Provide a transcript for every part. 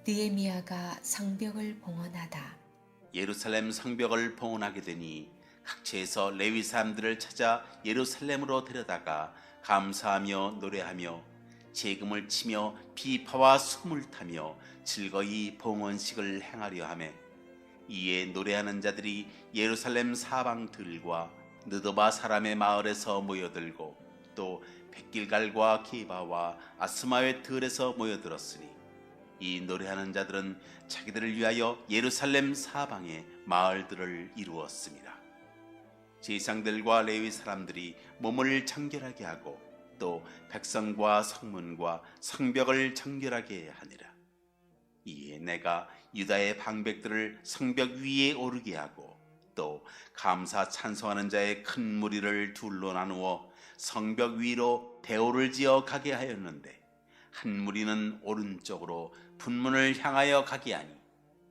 느헤미야가 성벽을 봉헌하다. 예루살렘 성벽을 봉헌하게 되니 각처에서 레위 사람들을 찾아 예루살렘으로 데려다가 감사하며 노래하며 재금을 치며 비파와 수금을 타며 즐거이 봉헌식을 행하려 하매, 이에 노래하는 자들이 예루살렘 사방들과 느도바 사람의 마을에서 모여들고 또 백길갈과 게바와 아스마의 들에서 모여들었으니, 이 노래하는 자들은 자기들을 위하여 예루살렘 사방의 마을들을 이루었습니다. 제사장들과 레위 사람들이 몸을 정결하게 하고 또 백성과 성문과 성벽을 정결하게 하니라. 이에 내가 유다의 방백들을 성벽 위에 오르게 하고 또 감사 찬송하는 자의 큰 무리를 둘로 나누어 성벽 위로 대오를 지어 가게 하였는데, 한 무리는 오른쪽으로 분문을 향하여 가게 하니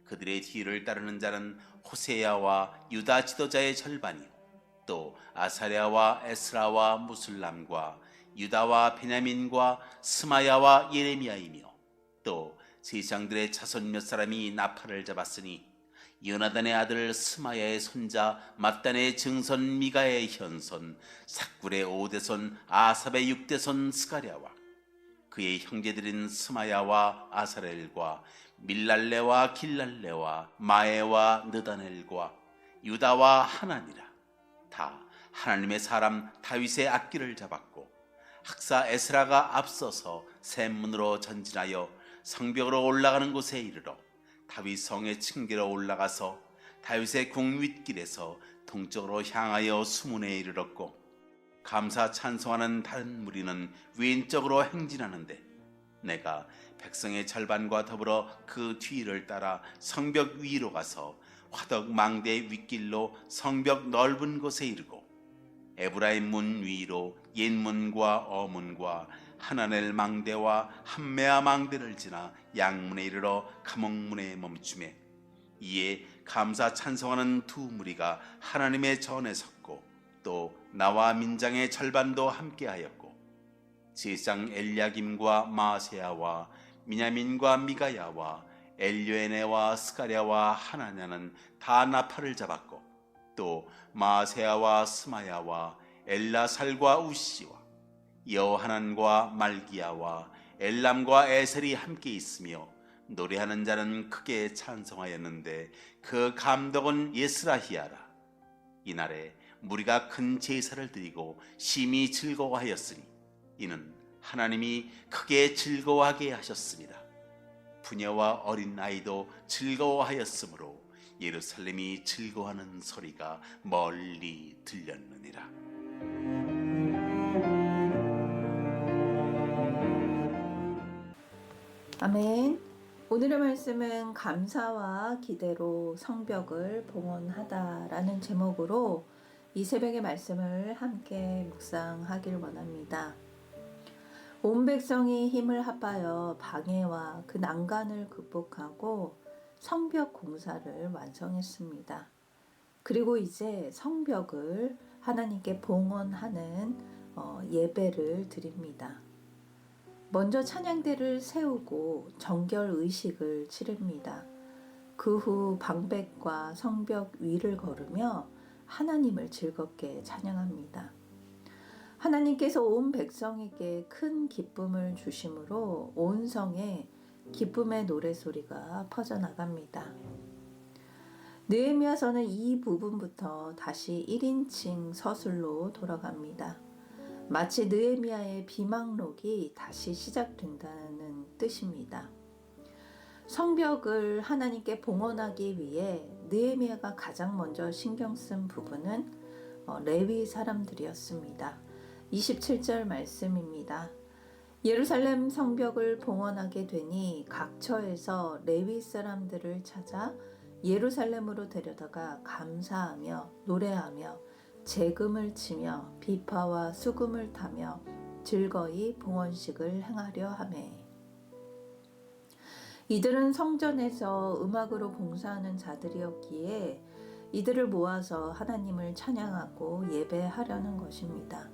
그들의 뒤를 따르는 자는 호세야와 유다 지도자의 절반이요 또 아사랴와 에스라와 무술람과 유다와 베냐민과 스마야와 예레미야이며, 또 세상들의 자손 몇 사람이 나팔을 잡았으니 요나단의 아들 스마야의 손자 mat단의 증손 미가의 현손 삭굴의 5대손 아삽의 6대손 스가랴와 그의 형제들인 스마야와 아사렐과 밀랄레와 길랄레와 마에와 느다넬과 유다와 하나니라. 다 하나님의 사람 다윗의 악기를 잡았고, 학사 에스라가 앞서서 샘문으로 전진하여 성벽으로 올라가는 곳에 이르러 다윗 성의 층계로 올라가서 다윗의 궁 윗길에서 동쪽으로 향하여 수문에 이르렀고, 감사 찬송하는 다른 무리는 왼쪽으로 행진하는데, 내가 백성의 절반과 더불어 그 뒤를 따라 성벽 위로 가서 화덕 망대 윗길로 성벽 넓은 곳에 이르고 에브라임 문 위로 옛문과 어문과 하나넬 망대와 함메아 망대를 지나 양문에 이르러 감옥문에 멈추매, 이에 감사 찬송하는 두 무리가 하나님의 전에 섰고 또 나와 민장의 절반도 함께하였고, 제사장 엘야김과 마세야와 미냐민과 미가야와 엘요에네와 스가랴와 하나냐는 다 나팔을 잡았고, 또 마세야와 스마야와 엘라살과 우시와 여하난과 말기야와 엘람과 에셀이 함께 있으며 노래하는 자는 크게 찬송하였는데, 그 감독은 예스라히야라. 이날에 무리가 큰 제사를 드리고 심히 즐거워하였으니 이는 하나님이 크게 즐거워하게 하셨습니다. 부녀와 어린 아이도 즐거워하였으므로 예루살렘이 즐거워하는 소리가 멀리 들렸느니라. 아멘. 오늘의 말씀은 감사와 기대로 성벽을 봉헌하다라는 제목으로 이 새벽의 말씀을 함께 묵상하길 원합니다. 온 백성이 힘을 합하여 방해와 그 난간을 극복하고 성벽 공사를 완성했습니다. 그리고 이제 성벽을 하나님께 봉헌하는 예배를 드립니다. 먼저 찬양대를 세우고 정결 의식을 치릅니다. 그 후 방백과 성벽 위를 걸으며 하나님을 즐겁게 찬양합니다. 하나님께서 온 백성에게 큰 기쁨을 주심으로 온 성에 기쁨의 노래소리가 퍼져나갑니다. 느헤미야서는 이 부분부터 다시 1인칭 서술로 돌아갑니다. 마치 느헤미야의 비망록이 다시 시작된다는 뜻입니다. 성벽을 하나님께 봉헌하기 위해 느헤미야가 가장 먼저 신경 쓴 부분은 레위 사람들이었습니다. 27절 말씀입니다. 예루살렘 성벽을 봉헌하게 되니 각처에서 레위 사람들을 찾아 예루살렘으로 데려다가 감사하며 노래하며 재금을 치며 비파와 수금을 타며 즐거이 봉헌식을 행하려 하매, 이들은 성전에서 음악으로 봉사하는 자들이었기에 이들을 모아서 하나님을 찬양하고 예배하려는 것입니다.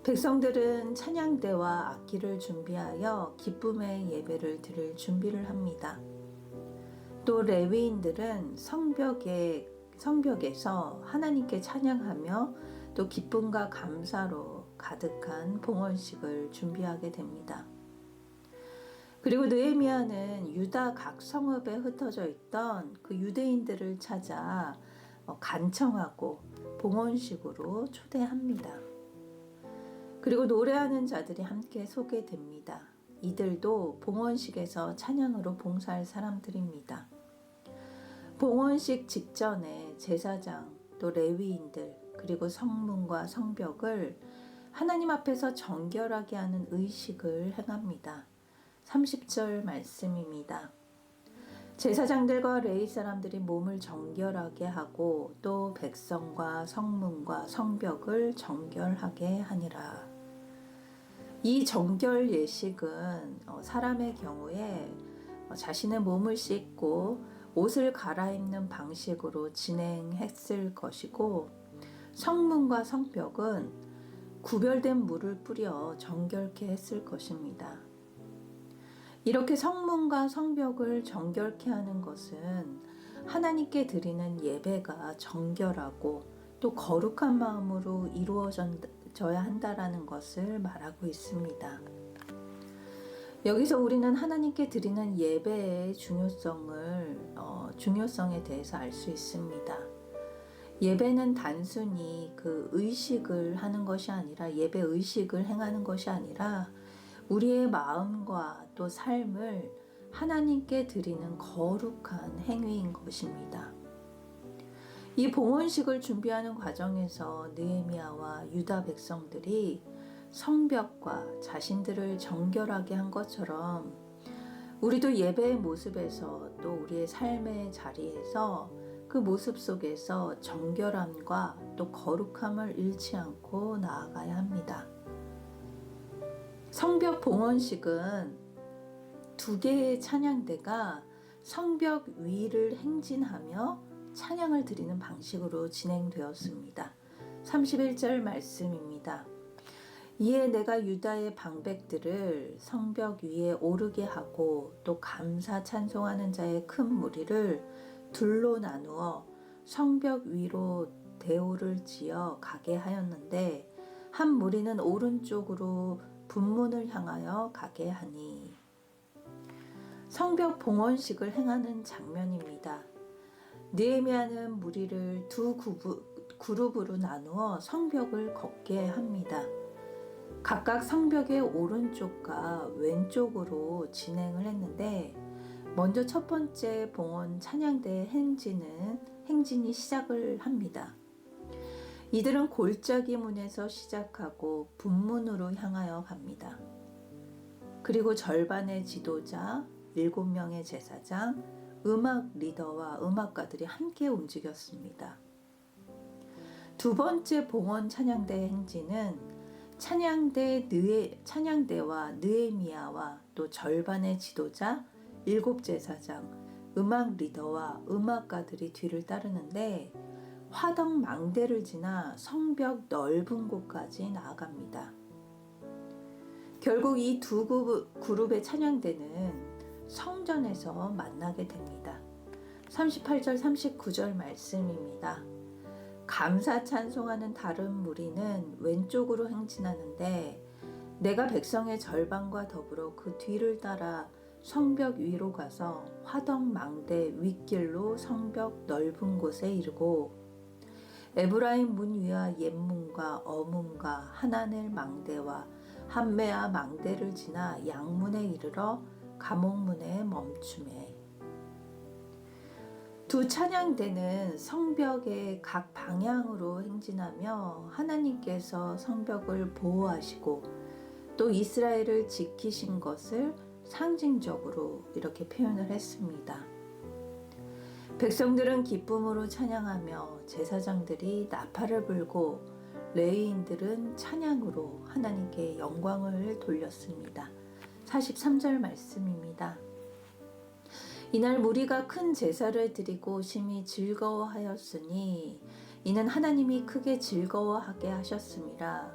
백성들은 찬양대와 악기를 준비하여 기쁨의 예배를 드릴 준비를 합니다. 또 레위인들은 성벽에서 하나님께 찬양하며 또 기쁨과 감사로 가득한 봉헌식을 준비하게 됩니다. 그리고 느헤미야는 유다 각 성읍에 흩어져 있던 그 유대인들을 찾아 간청하고 봉헌식으로 초대합니다. 그리고 노래하는 자들이 함께 소개됩니다. 이들도 봉헌식에서 찬양으로 봉사할 사람들입니다. 봉헌식 직전에 제사장, 또 레위인들, 그리고 성문과 성벽을 하나님 앞에서 정결하게 하는 의식을 행합니다. 30절 말씀입니다. 제사장들과 레위 사람들이 몸을 정결하게 하고 또 백성과 성문과 성벽을 정결하게 하니라. 이 정결 예식은 사람의 경우에 자신의 몸을 씻고 옷을 갈아입는 방식으로 진행했을 것이고, 성문과 성벽은 구별된 물을 뿌려 정결케 했을 것입니다. 이렇게 성문과 성벽을 정결케 하는 것은 하나님께 드리는 예배가 정결하고 또 거룩한 마음으로 이루어져야 한다라는 것을 말하고 있습니다. 여기서 우리는 하나님께 드리는 예배의 중요성에 대해서 알 수 있습니다. 예배는 단순히 그 의식을 하는 것이 아니라, 예배 의식을 행하는 것이 아니라 우리의 마음과 또 삶을 하나님께 드리는 거룩한 행위인 것입니다. 이 봉헌식을 준비하는 과정에서 느헤미야와 유다 백성들이 성벽과 자신들을 정결하게 한 것처럼 우리도 예배의 모습에서 또 우리의 삶의 자리에서 그 모습 속에서 정결함과 또 거룩함을 잃지 않고 나아가야 합니다. 성벽 봉헌식은 2개의 찬양대가 성벽 위를 행진하며 찬양을 드리는 방식으로 진행되었습니다. 31절 말씀입니다. 이에 내가 유다의 방백들을 성벽 위에 오르게 하고 또 감사 찬송하는 자의 큰 무리를 둘로 나누어 성벽 위로 대오를 지어 가게 하였는데, 한 무리는 오른쪽으로 분문을 향하여 가게 하니. 성벽 봉헌식을 행하는 장면입니다. 느헤미야는 무리를 2 그룹으로 나누어 성벽을 걷게 합니다. 각각 성벽의 오른쪽과 왼쪽으로 진행을 했는데, 먼저 첫 번째 봉헌 찬양대 행진이 시작을 합니다. 이들은 골짜기 문에서 시작하고 분문으로 향하여 갑니다. 그리고 절반의 지도자, 7명의 제사장, 음악 리더와 음악가들이 함께 움직였습니다. 2번째 봉헌 찬양대 행진은 찬양대와 느헤미야와 또 절반의 지도자, 7제사장, 음악 리더와 음악가들이 뒤를 따르는데, 화덕 망대를 지나 성벽 넓은 곳까지 나아갑니다. 결국 이 2 그룹의 찬양대는 성전에서 만나게 됩니다. 38절 39절 말씀입니다. 감사 찬송하는 다른 무리는 왼쪽으로 행진하는데, 내가 백성의 절반과 더불어 그 뒤를 따라 성벽 위로 가서 화덕 망대 윗길로 성벽 넓은 곳에 이르고, 에브라임 문 위와 옛문과 어문과 하나넬 망대와 함메아 망대를 지나 양문에 이르러 감옥문에 멈추매. 2 찬양대는 성벽의 각 방향으로 행진하며 하나님께서 성벽을 보호하시고 또 이스라엘을 지키신 것을 상징적으로 이렇게 표현을 했습니다. 백성들은 기쁨으로 찬양하며 제사장들이 나팔을 불고 레위인들은 찬양으로 하나님께 영광을 돌렸습니다. 43절 말씀입니다. 이날 무리가 큰 제사를 드리고 심히 즐거워하였으니 이는 하나님이 크게 즐거워하게 하셨음이라.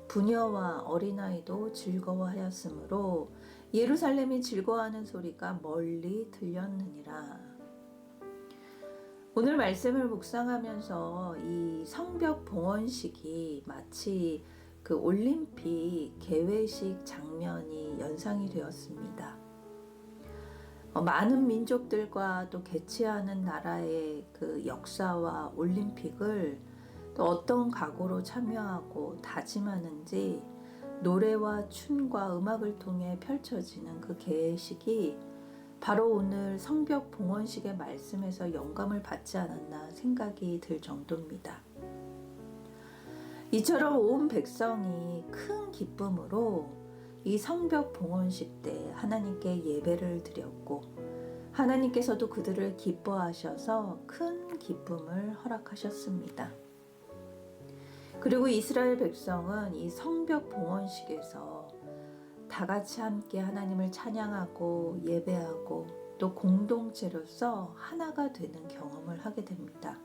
부녀와 어린아이도 즐거워하였으므로 예루살렘이 즐거워하는 소리가 멀리 들렸느니라. 오늘 말씀을 묵상하면서 이 성벽 봉헌식이 마치 그 올림픽 개회식 장면이 연상이 되었습니다. 많은 민족들과 또 개최하는 나라의 그 역사와 올림픽을 또 어떤 각오로 참여하고 다짐하는지 노래와 춤과 음악을 통해 펼쳐지는 그 개회식이 바로 오늘 성벽 봉헌식의 말씀에서 영감을 받지 않았나 생각이 들 정도입니다. 이처럼 온 백성이 큰 기쁨으로 이 성벽 봉헌식 때 하나님께 예배를 드렸고 하나님께서도 그들을 기뻐하셔서 큰 기쁨을 허락하셨습니다. 그리고 이스라엘 백성은 이 성벽 봉헌식에서 다 같이 함께 하나님을 찬양하고 예배하고 또 공동체로서 하나가 되는 경험을 하게 됩니다.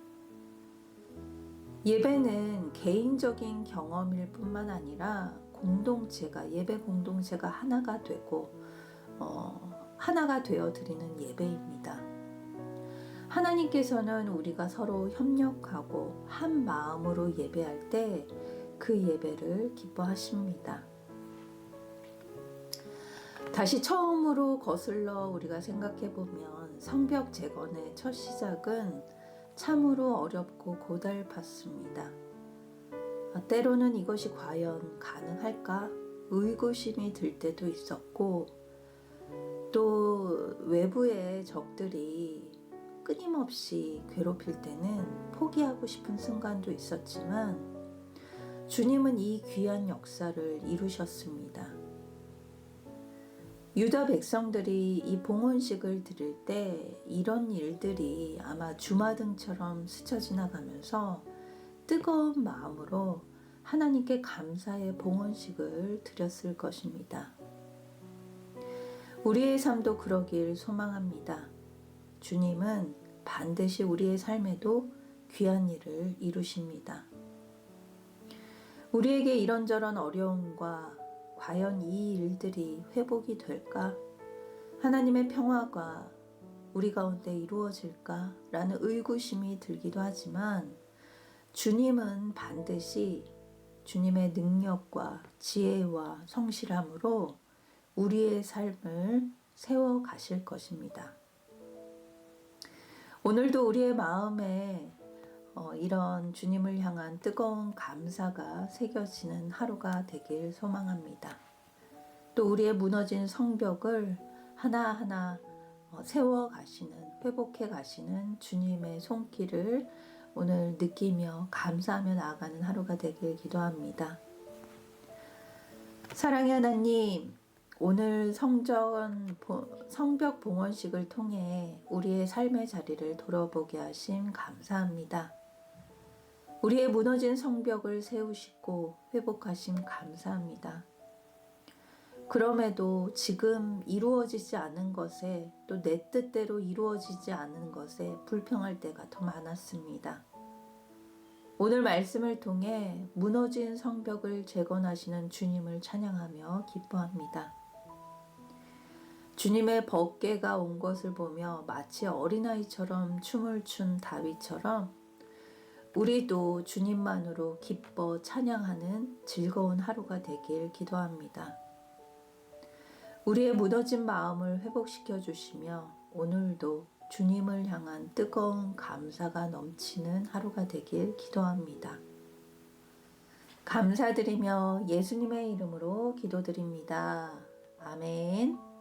예배는 개인적인 경험일 뿐만 아니라 예배 공동체가 하나가 되고 하나가 되어 드리는 예배입니다. 하나님께서는 우리가 서로 협력하고 한 마음으로 예배할 때 그 예배를 기뻐하십니다. 다시 처음으로 거슬러 우리가 생각해 보면 성벽 재건의 첫 시작은 참으로 어렵고 고달팠습니다. 때로는 이것이 과연 가능할까? 의구심이 들 때도 있었고 또 외부의 적들이 끊임없이 괴롭힐 때는 포기하고 싶은 순간도 있었지만 주님은 이 귀한 역사를 이루셨습니다. 유다 백성들이 이 봉헌식을 드릴 때 이런 일들이 아마 주마등처럼 스쳐 지나가면서 뜨거운 마음으로 하나님께 감사의 봉헌식을 드렸을 것입니다. 우리의 삶도 그러길 소망합니다. 주님은 반드시 우리의 삶에도 귀한 일을 이루십니다. 우리에게 이런저런 어려움과 과연 이 일들이 회복이 될까? 하나님의 평화가 우리 가운데 이루어질까? 라는 의구심이 들기도 하지만 주님은 반드시 주님의 능력과 지혜와 성실함으로 우리의 삶을 세워 가실 것입니다. 오늘도 우리의 마음에 이런 주님을 향한 뜨거운 감사가 새겨지는 하루가 되길 소망합니다. 또 우리의 무너진 성벽을 하나하나 세워 가시는, 회복해 가시는 주님의 손길을 오늘 느끼며 감사하며 나아가는 하루가 되길 기도합니다. 사랑의 하나님, 오늘 성벽 봉헌식을 통해 우리의 삶의 자리를 돌아보게 하심 감사합니다. 우리의 무너진 성벽을 세우시고 회복하심 감사합니다. 그럼에도 지금 이루어지지 않은 것에 또 내 뜻대로 이루어지지 않은 것에 불평할 때가 더 많았습니다. 오늘 말씀을 통해 무너진 성벽을 재건하시는 주님을 찬양하며 기뻐합니다. 주님의 법궤가 온 것을 보며 마치 어린아이처럼 춤을 춘 다윗처럼 우리도 주님만으로 기뻐 찬양하는 즐거운 하루가 되길 기도합니다. 우리의 무너진 마음을 회복시켜 주시며 오늘도 주님을 향한 뜨거운 감사가 넘치는 하루가 되길 기도합니다. 감사드리며 예수님의 이름으로 기도드립니다. 아멘.